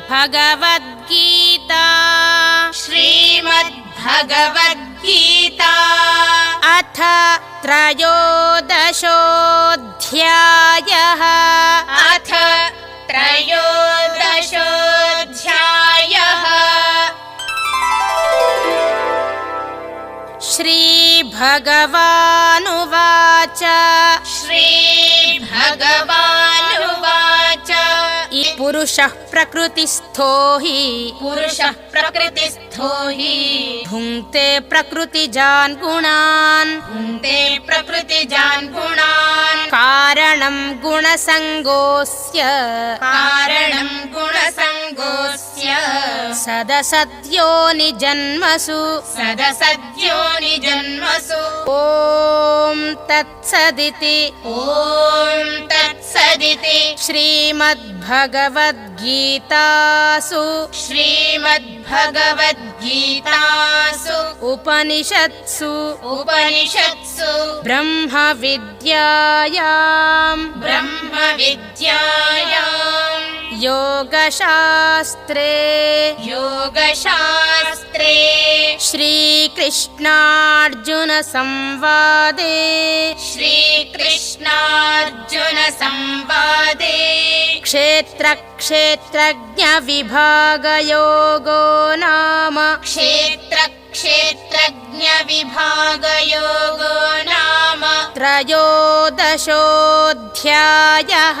श्रीमद्भगवद्गीता श्रीमद्भगवद्गीता अथ त्रयोदशोऽध्यायः अथ त्रयोदशोऽध्यायः श्रीभगवानुवाच श्रीभगवानुवाच पुरुषः प्रकृतिस्थो हि पुरुषः हि भुङ्क्ते प्रकृतिजान् गुणान् कारणं गुणसङ्गोऽस्य सदसद्यो निजन्मसु ॐ तत्सदिति श्रीमद्भगवद्गीतासु उपनिषत्सु ब्रह्मविद्यायां योगशास्त्रे श्रीकृष्णार्जुन संवादे क्षेत्रक्षेत्रज्ञ विभागयोगो नाम त्रयोदशोऽध्यायः।